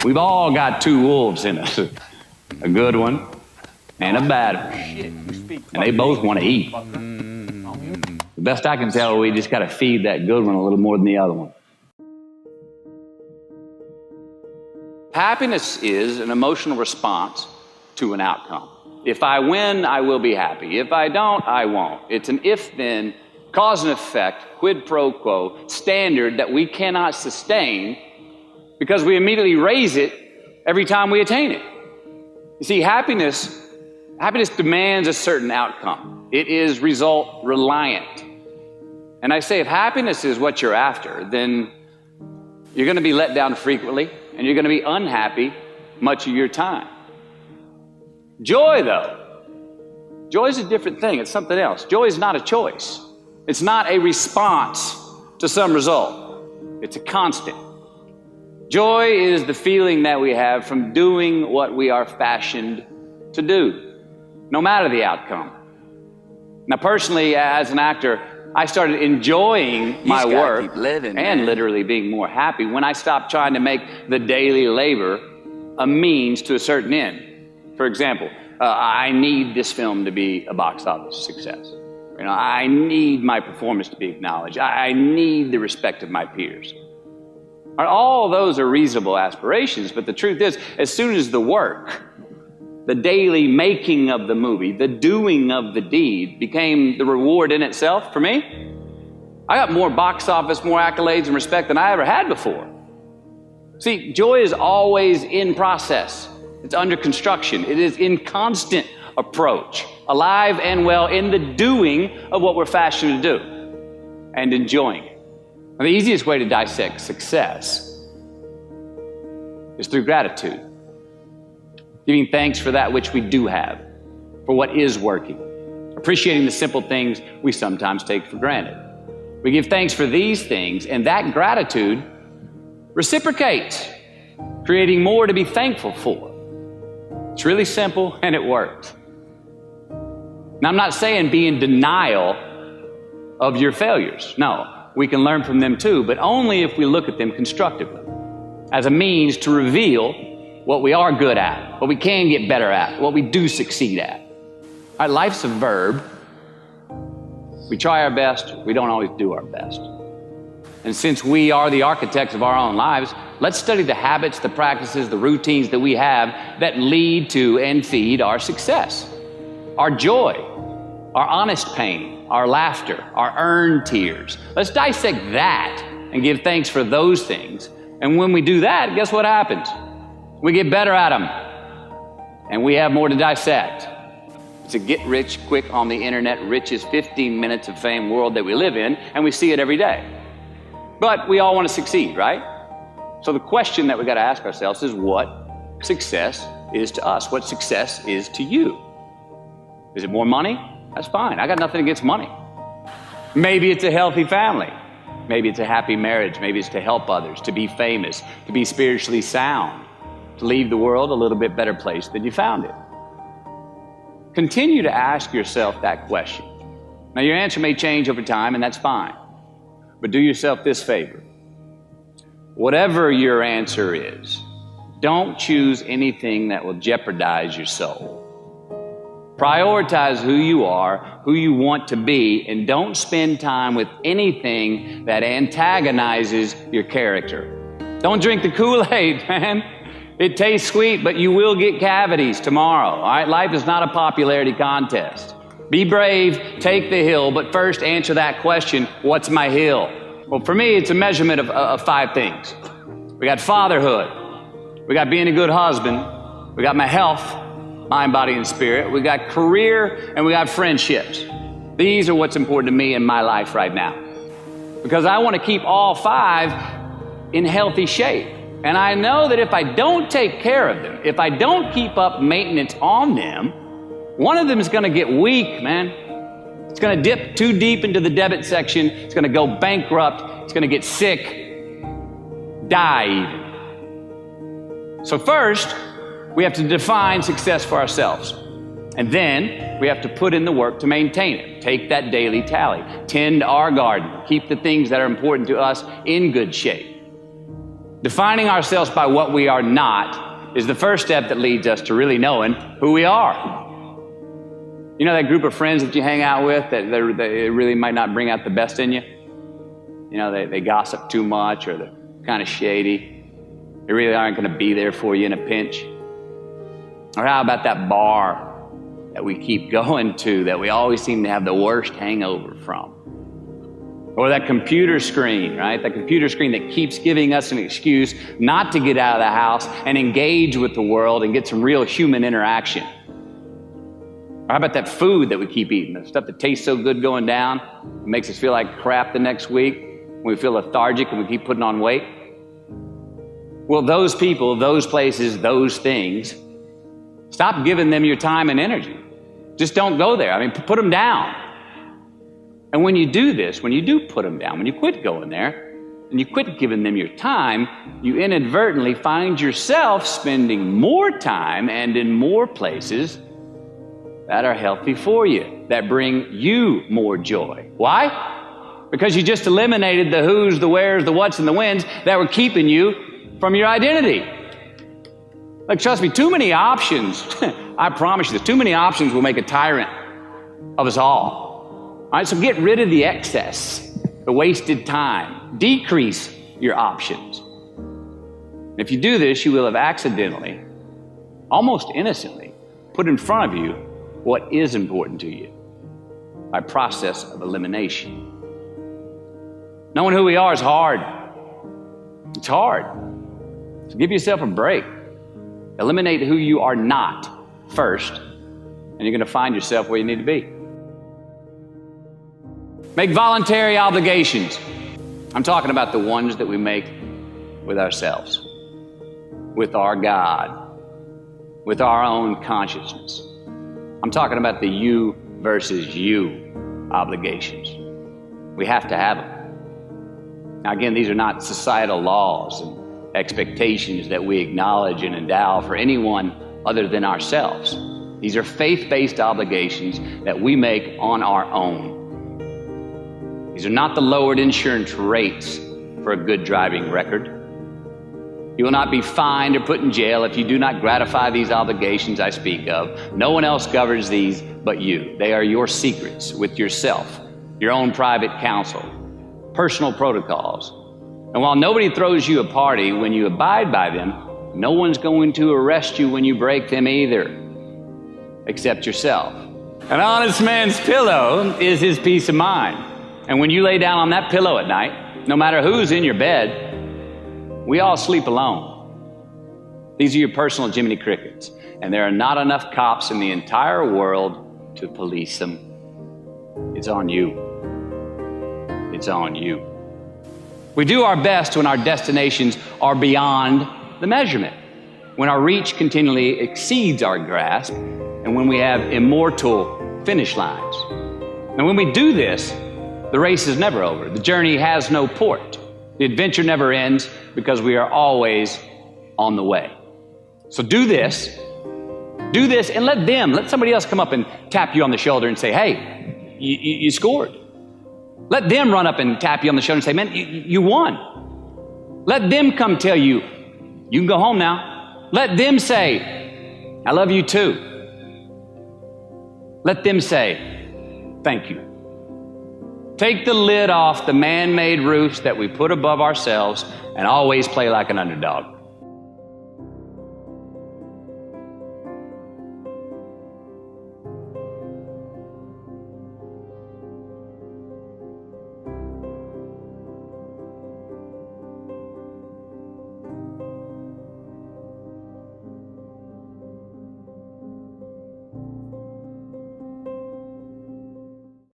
We've all got two wolves in us, a good one and a bad one, and they both want to eat. The best I can tell, we just got to feed that good one a little more than the other one. Happiness is an emotional response to an outcome. If I win, I will be happy. If I don't, I won't. It's an if-then, cause and effect, quid pro quo standard that we cannot sustain because we immediately raise it every time we attain it. You see, happiness demands a certain outcome. It is result reliant. And I say if happiness is what you're after, then you're going to be let down frequently and you're going to be unhappy much of your time. Joy, though, joy is a different thing. It's something else. Joy is not a choice. It's not a response to some result. It's a constant. Joy is the feeling that we have from doing what we are fashioned to do, no matter the outcome. Now, personally, as an actor, I started enjoying my work and literally being more happy when I stopped trying to make the daily labor a means to a certain end. For example, I need this film to be a box office success. I need my performance to be acknowledged. I need the respect of my peers. All those are reasonable aspirations, but the truth is, as soon as the work, the daily making of the movie, the doing of the deed became the reward in itself for me, I got more box office, more accolades and respect than I ever had before. See, joy is always in process. It's under construction. It is in constant approach, alive and well in the doing of what we're fashioned to do and enjoying it. Now, the easiest way to dissect success is through gratitude. Giving thanks for that which we do have, for what is working. Appreciating the simple things we sometimes take for granted. We give thanks for these things, and that gratitude reciprocates, creating more to be thankful for. It's really simple, and it works. Now, I'm not saying be in denial of your failures. No, we can learn from them too, but only if we look at them constructively, as a means to reveal what we are good at, what we can get better at, what we do succeed at. All right, life's a verb. We try our best, we don't always do our best. And since we are the architects of our own lives, let's study the habits, the practices, the routines that we have that lead to and feed our success, our joy, our honest pain, our laughter, our earned tears. Let's dissect that and give thanks for those things. And when we do that, guess what happens? We get better at them, and we have more to dissect. It's a get rich quick on the internet, richest 15 minutes of fame world that we live in, and we see it every day. But we all want to succeed, right? So the question that we got to ask ourselves is what success is to us, what success is to you. Is it more money? That's fine. I got nothing against money. Maybe it's a healthy family. Maybe it's a happy marriage. Maybe it's to help others, to be famous, to be spiritually sound, to leave the world a little bit better place than you found it. Continue to ask yourself that question. Now, your answer may change over time, and that's fine. But do yourself this favor. Whatever your answer is, don't choose anything that will jeopardize your soul. Prioritize who you are, who you want to be, and don't spend time with anything that antagonizes your character. Don't drink the Kool-Aid, man. It tastes sweet, but you will get cavities tomorrow, all right? Life is not a popularity contest. Be brave, take the hill, but first answer that question, what's my hill? Well, for me, it's a measurement of 5 things. We got fatherhood. We got being a good husband. We got my health, mind, body, and spirit. We got career, and we got friendships. These are what's important to me in my life right now. Because I want to keep all 5 in healthy shape. And I know that if I don't take care of them, if I don't keep up maintenance on them, one of them is going to get weak, man. It's going to dip too deep into the debit section. It's going to go bankrupt. It's going to get sick, die even. So first, we have to define success for ourselves. And then we have to put in the work to maintain it. Take that daily tally. Tend our garden. Keep the things that are important to us in good shape. Defining ourselves by what we are not is the first step that leads us to really knowing who we are. You know that group of friends that you hang out with that they really might not bring out the best in you? You know, they gossip too much, or they're kind of shady. They really aren't going to be there for you in a pinch. Or how about that bar that we keep going to that we always seem to have the worst hangover from? Or that computer screen, right? That computer screen that keeps giving us an excuse not to get out of the house and engage with the world and get some real human interaction. Or how about that food that we keep eating, the stuff that tastes so good going down, it makes us feel like crap the next week, we feel lethargic and we keep putting on weight? Well, those people, those places, those things, stop giving them your time and energy. Just don't go there. I mean, put them down. And when you do this, when you do put them down, when you quit going there, and you quit giving them your time, you inadvertently find yourself spending more time and in more places that are healthy for you, that bring you more joy. Why? Because you just eliminated the who's, the where's, the what's, and the when's that were keeping you from your identity. Like, trust me, too many options, I promise you this, too many options will make a tyrant of us all. All right, so get rid of the excess, the wasted time. Decrease your options. And if you do this, you will have accidentally, almost innocently, put in front of you what is important to you by process of elimination. Knowing who we are is hard. It's hard. So give yourself a break. Eliminate who you are not first, and you're going to find yourself where you need to be. Make voluntary obligations. I'm talking about the ones that we make with ourselves, with our God, with our own consciousness. I'm talking about the you versus you obligations. We have to have them. Now, again, these are not societal laws and expectations that we acknowledge and endow for anyone other than ourselves. These are faith-based obligations that we make on our own. These are not the lowered insurance rates for a good driving record. You will not be fined or put in jail if you do not gratify these obligations I speak of. No one else governs these but you. They are your secrets with yourself, your own private counsel, personal protocols. And while nobody throws you a party when you abide by them, no one's going to arrest you when you break them either, except yourself. An honest man's pillow is his peace of mind. And when you lay down on that pillow at night, no matter who's in your bed, we all sleep alone. These are your personal Jiminy Crickets, and there are not enough cops in the entire world to police them. It's on you. It's on you. We do our best when our destinations are beyond the measurement, when our reach continually exceeds our grasp, and when we have immortal finish lines. And when we do this, the race is never over. The journey has no port. The adventure never ends because we are always on the way. So do this, and let somebody else come up and tap you on the shoulder and say, hey, you scored. Let them run up and tap you on the shoulder and say, man, you won. Let them come tell you, you can go home now. Let them say, I love you too. Let them say, thank you. Take the lid off the man-made roofs that we put above ourselves and always play like an underdog.